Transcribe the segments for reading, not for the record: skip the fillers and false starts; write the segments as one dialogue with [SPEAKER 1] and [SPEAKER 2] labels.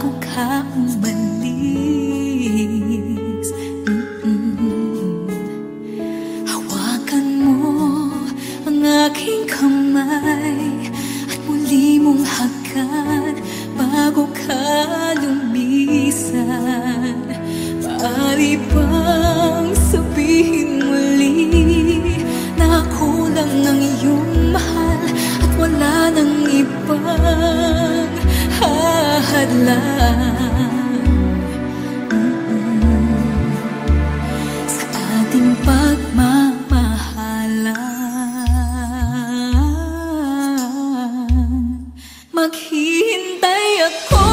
[SPEAKER 1] bago ka umalis. Hawakan mo ang aking kamay at muli mong hagan bago ka lumisan. Maaari bang sabihin muli na ako lang ang iyong mahal at wala nang ibang hahadlang sa ating pagmamahalan? Maghihintay ako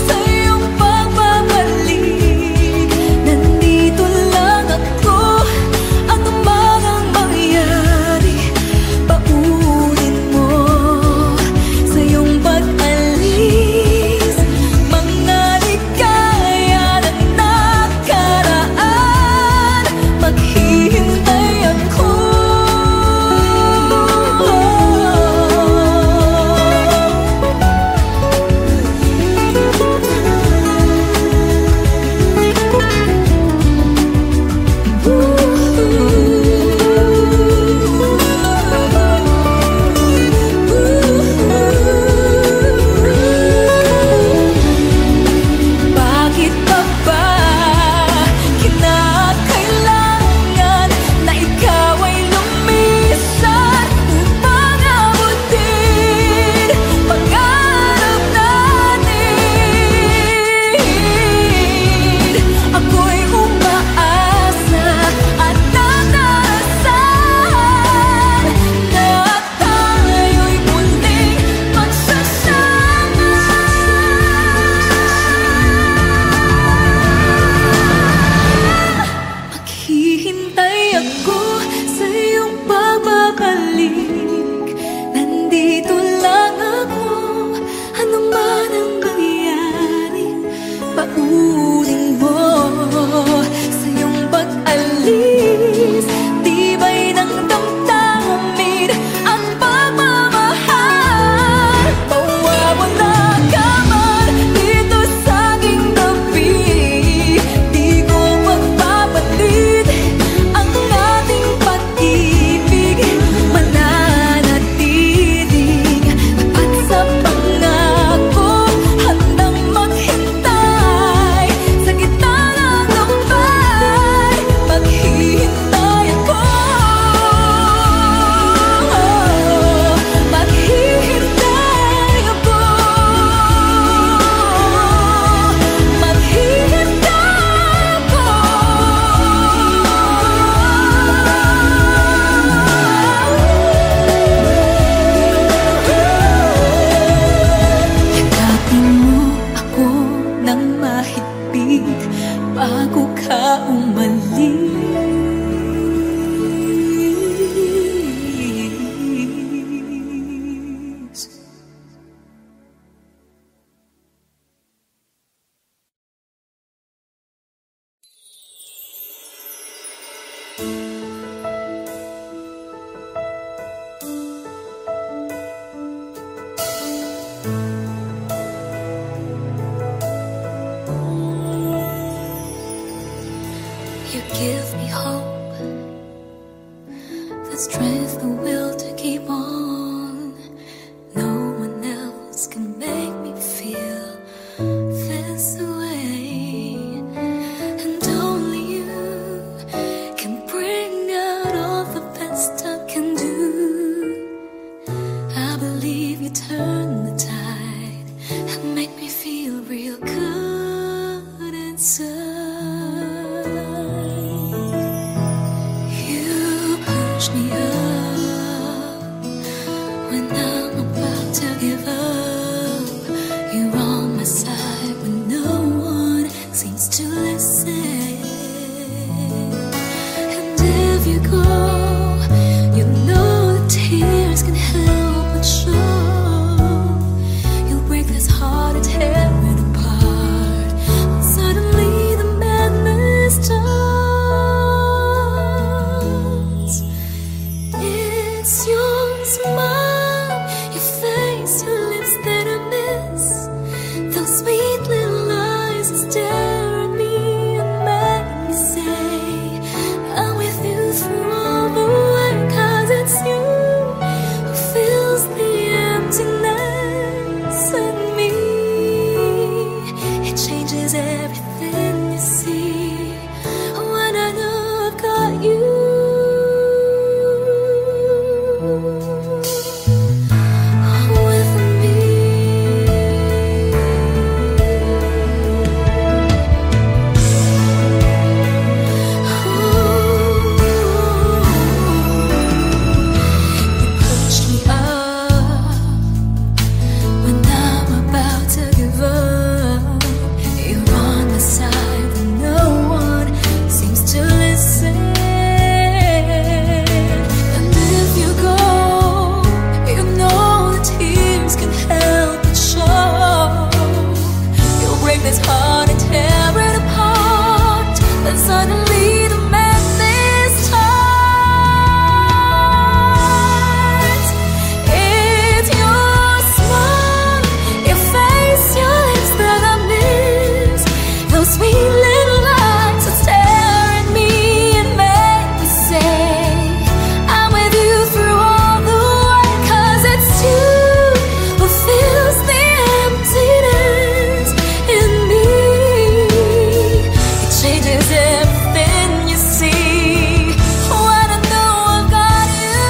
[SPEAKER 1] sa iyong pagbabalik. Nandito lang ako, ano man ang mangyari. Paunin mo sa iyong pag-alis mga ligaya ng nakaraan. Maghihintay ako. Bakit pa ba kinakailangan na ikaw ay lumisan upang abutin pangarap natin? Ako'y umaasa at nanasan na tayo'y muling magsasama. Maghihintay ako sa iyong pagbabalik. Nandito lang ako, ano man ang mangyari. Paunin mo sa iyong pag-alis. Tibay ng damdamin ang pagmamahal. Mawawala ka man dito sa aking tabi. Di ko magpapalit ang ating pag-ibig. Mananatiling tapat sa pangako, handang maghintay sa gitna ng lumbay. Maghihintay ako. Maghihintay ako. Maghihintay ako. Yakapin mo ako ng mahigpit bago ka umalis. You give me hope, the strength, the will to keep on. No one else can make me feel this way, and only you can bring out all the best I can do. I believe you turn the tide and make me feel real good inside. You push me up when I'm about to give up. You're on my side when no one seems to listen. And if you go, you know the tears can help but show. You'll break this heart and tear it apart. sweet little lies that stare at me and make me say I'm with you through all the way. 'Cause it's you who fills the emptiness in me. It changes everything you see when I know I've got you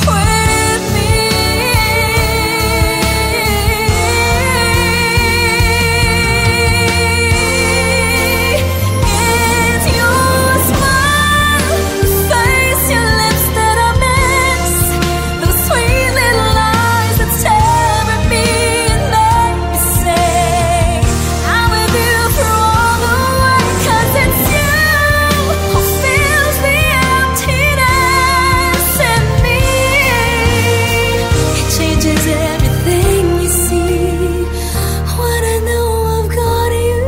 [SPEAKER 1] with me. It's your smile, your face, your lips that I miss. Those sweet little lies that stare at me and make me say I'm with you through all the way. 'Cause it's you who fills the emptiness in me. It changes everything you see when I know I've got you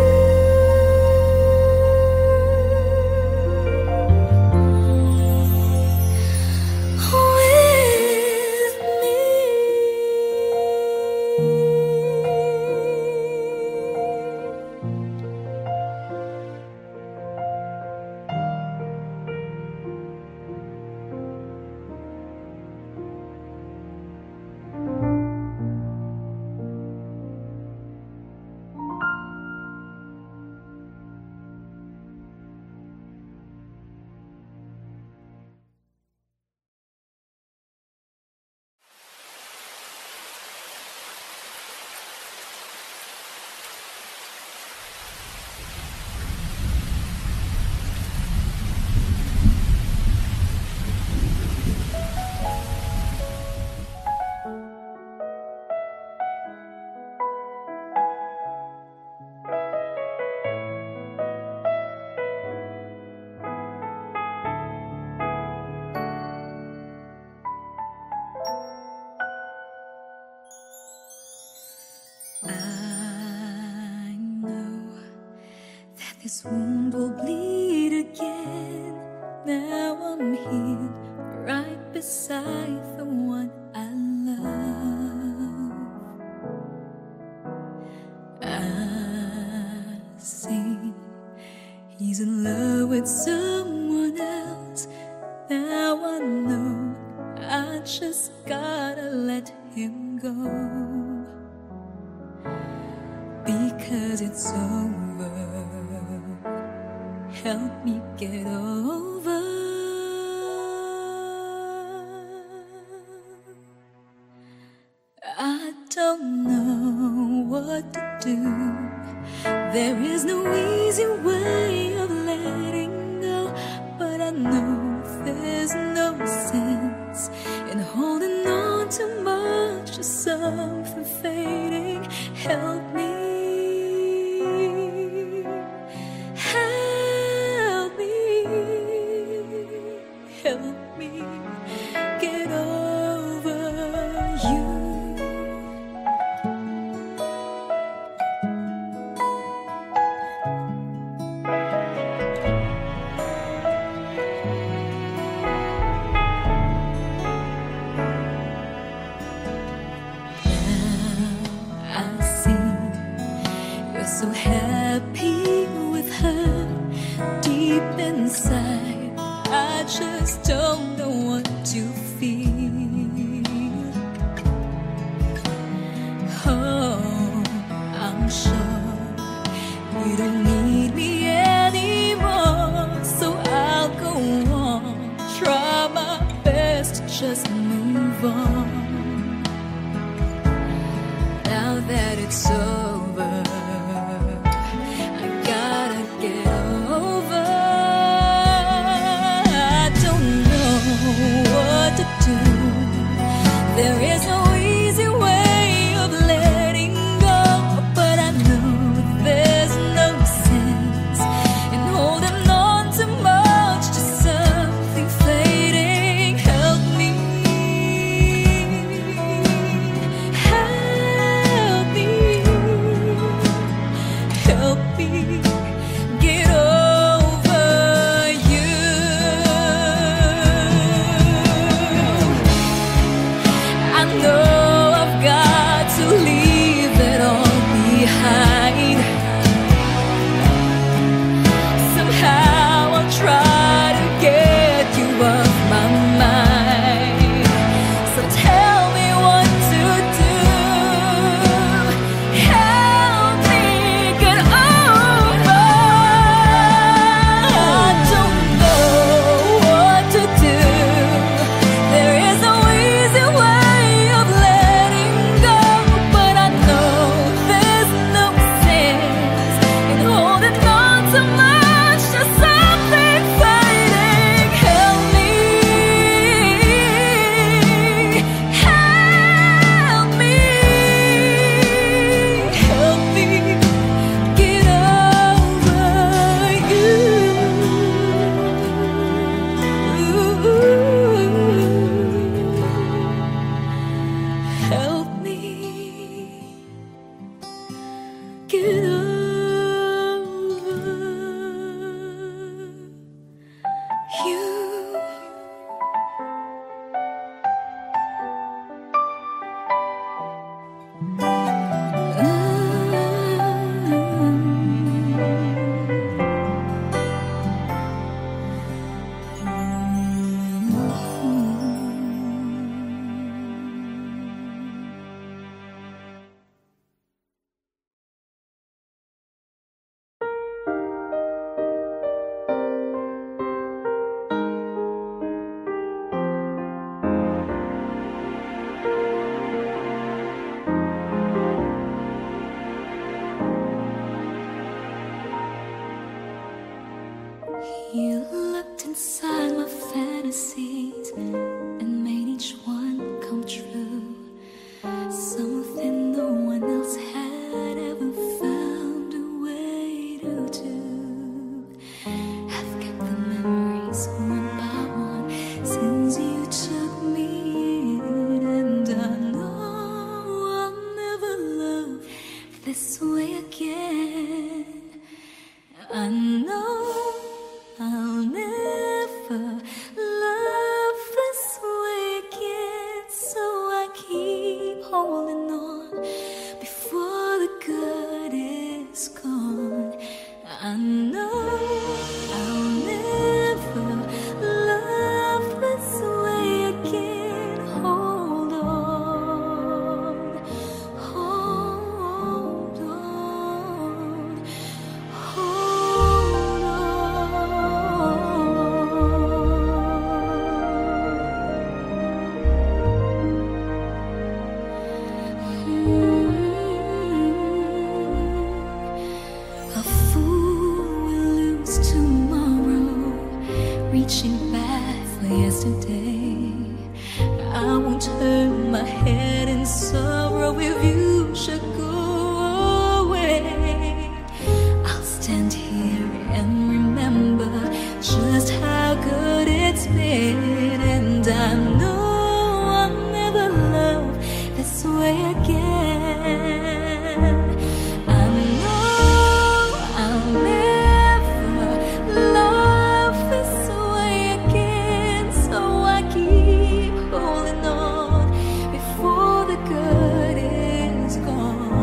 [SPEAKER 1] with me. I know that this wound will bleed again. Now I'm here, right beside the one I love. I see he's in love with someone else. Now I know I just gotta let him go. Because it's over, help me get over. I don't know what to do. There is no easy way of letting go, but I know there's no sense in holding on too much to something fading. Help me. Help me get over you. Now I see you're so happy with her. Deep inside I just don't know what to feel. Oh, I'm sure you don't need me anymore, so I'll go on, try my best to just move on. Now that it's over, I gotta get over. What to do? There is no easy way of letting go, but I know there's no sense in holding on too much to something fading. Help me, help me, help me get over you. I know I've got help me get over you. You looked inside my fantasies and made each one come true. Something no one else had ever found a way to do. I've kept the memories one by one since you took me in, and I know I'll never love this way again. I know I'll never love this way again, so I keep holding on before the good is gone. I know I'll never love this way again. Hold on, hold on, hold A fool will lose tomorrow, reaching back for yesterday. I won't turn my head in sorrow if you should go away. I'll stand here and remember just how good it's been, and I know I'll never love this way again. I know I'll never love this way again, so I keep holding on before the good is gone.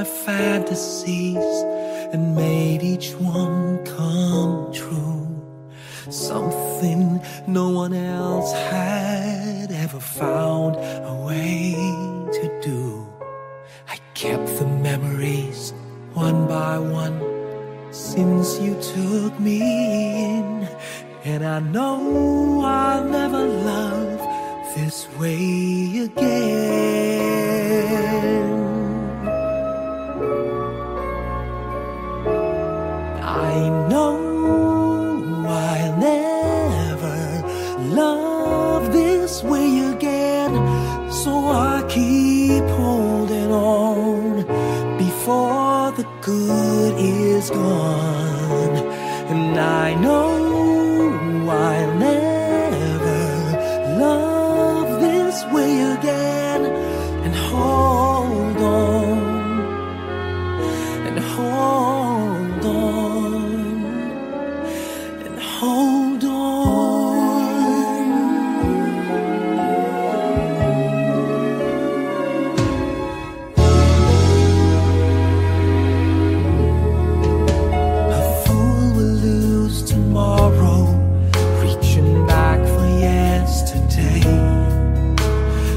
[SPEAKER 2] my fantasies and made each one come true. Something no one else had ever found a way to do. I kept the memories one by one since you took me in, and I know I'll never love this way again. I know I'll never love this way again, so I keep holding on before the good is gone. And I know I'll never love this way again, and hold on, and hold on, and hold on. A fool will lose tomorrow, reaching back for yesterday,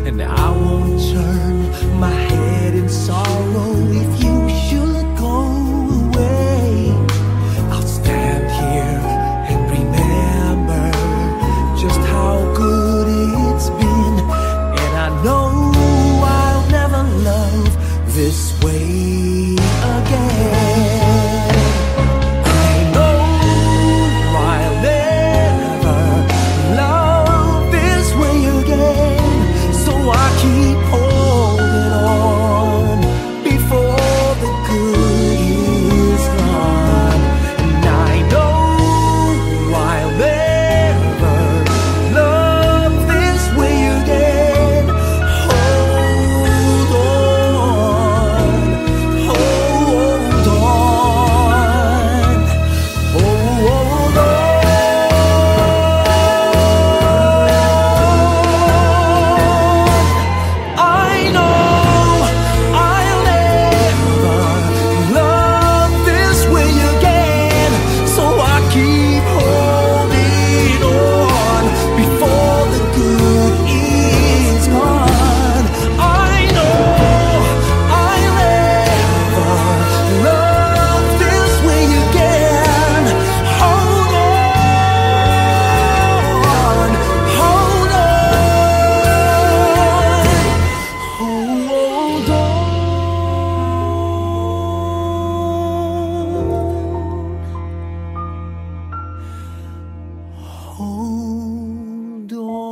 [SPEAKER 2] and I won't turn my head in sorrow if you should go away. I'll stand here and remember just how good it's been, and I know I'll never love this way again. I know I'll never love this way again, so I keep holding on before the good is gone. And I know I'll never love this way again. Hold on, hold on, hold on. I know I'll never love this way again, so I keep holding on before the good is gone. I know I'll never love this way again. Hold on, hold on, hold on. Hold on.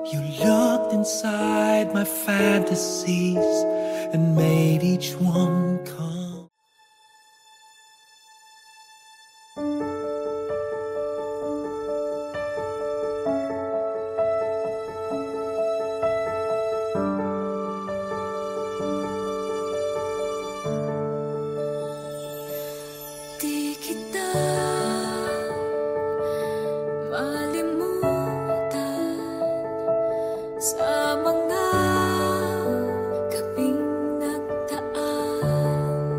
[SPEAKER 2] You looked inside my fantasies and made each one come.
[SPEAKER 1] Di kita malimutan sa mga gabing nagdaan.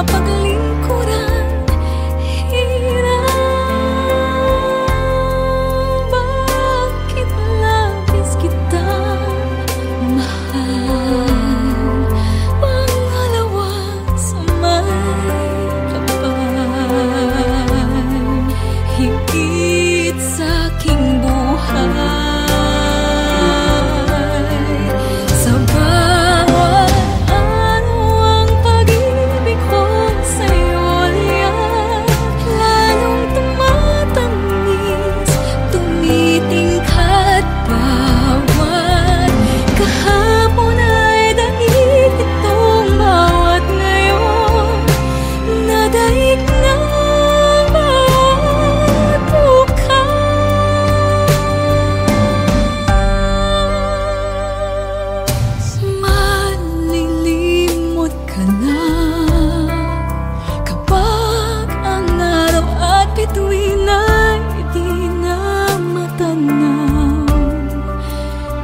[SPEAKER 1] mapaglingkuran. Hirap, bakit labis kitang mahal? Pangalawa sa may kapal, higit sa aking buhay. Sa bawat araw ang pag-ibig ko sa'yo liyan, lalong tumatamis, tumitingkad bawat kahapon ay daig itong bawat ngayon, nadaig ng bawat bukas. Malilimot ka na kapag ang araw at bituin ay di na matanaw,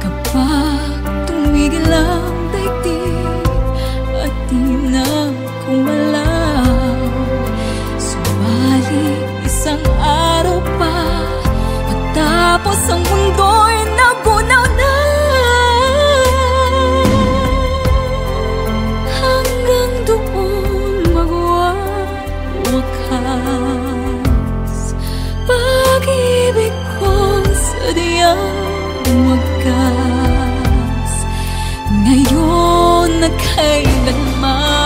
[SPEAKER 1] kapag tumigil ang daigdig at di na kumalaw. Sumali isang araw pa matapos ang mundo'y nagunaw na, hanggang doon magwawakas pag-ibig ko sadyang wagas, ngayon at kailanman.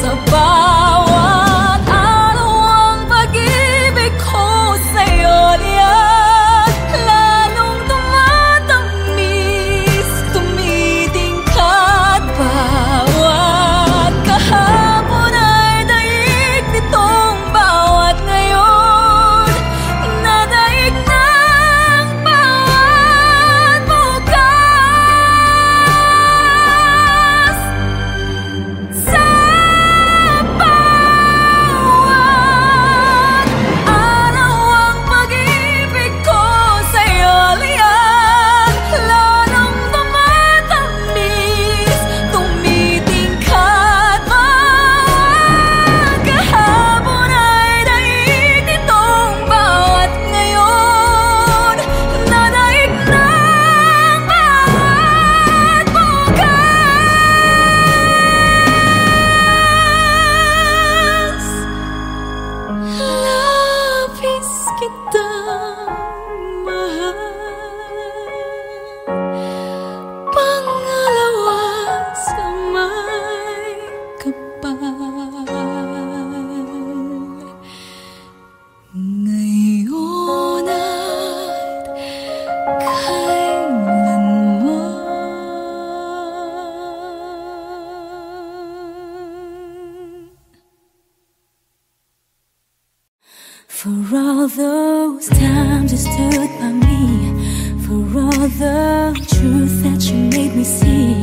[SPEAKER 1] Sa bawat araw ang pag-ibig ko sa'yo liyan, lalong tumatamis, tumitingkad bawat kahapon ay daig nitong bawat ngayon, nadaig ng bawat bukas. Sa bawat araw ang pag-ibig ko sa'yo liyan, lalong tumatamis, tumitingkad bawat kahapon ay daig nitong bawat ngayon, nadaig ng bawat bukas. Labis kitang mahal, pangalawa sa may kapal, ngayon at kailanman. For all those times you stood by me, for all the truth that you made me see,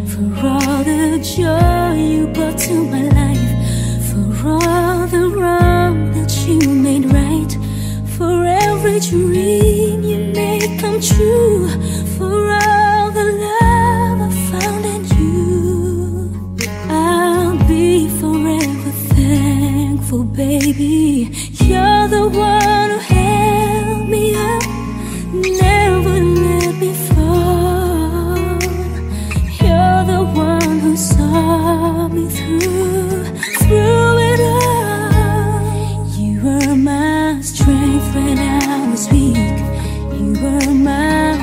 [SPEAKER 1] for all the joy you brought to my life, for all the wrong that you made right, for every dream you made come true, for all the love I found in you, I'll be forever thankful, baby. You're the one who held me up, never let me fall. You're the one who saw me through it all. You were my strength when I was weak. You were my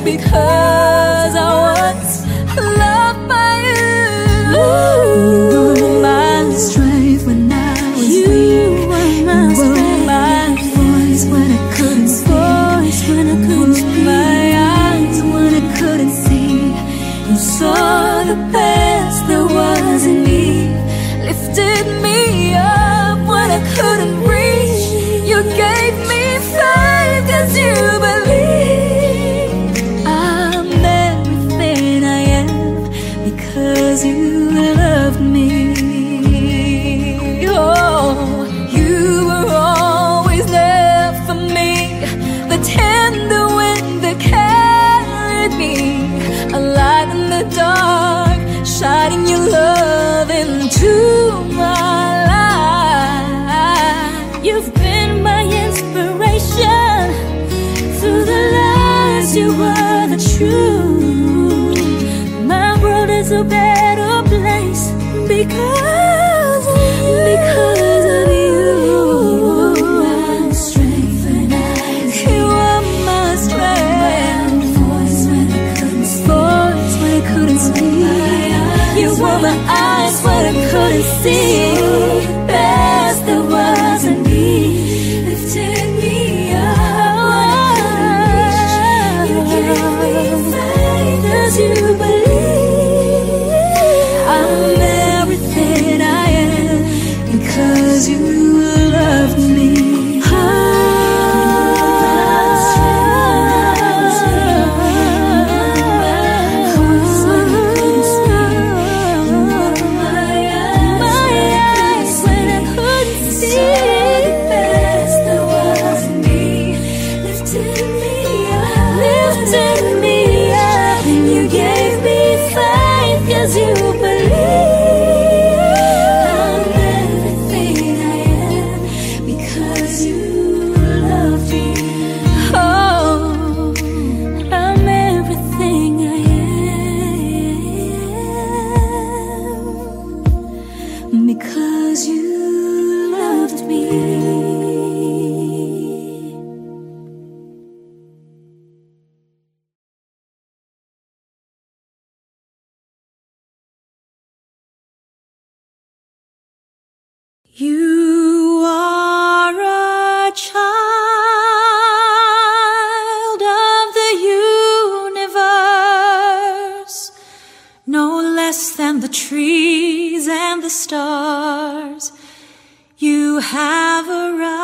[SPEAKER 1] because I was loved by you. You were my strength when I was weak. You were my voice when I couldn't speak. My eyes when I couldn't see. You saw the best there was in me, lifted me up when I couldn't reach. You gave me faith 'cause you believe I'm everything I am because you loved me. Oh, you were always there for me, the tender wind that carried me, a light in the dark, shining your love into my life. You've been my inspiration through the lies, you were the truth. My world is a better place because of you. My strength when I you were my strength. Voice when I couldn't speak. You were my eyes when I couldn't see. Best there was in me, lifted me up. You gave me faith 'cause you believe I'm everything I am because you loved me. You believe I'm everything I am because you loved me. Oh, I'm everything I am because you loved me. You are a child of the universe, no less than the trees and the stars. You have arrived.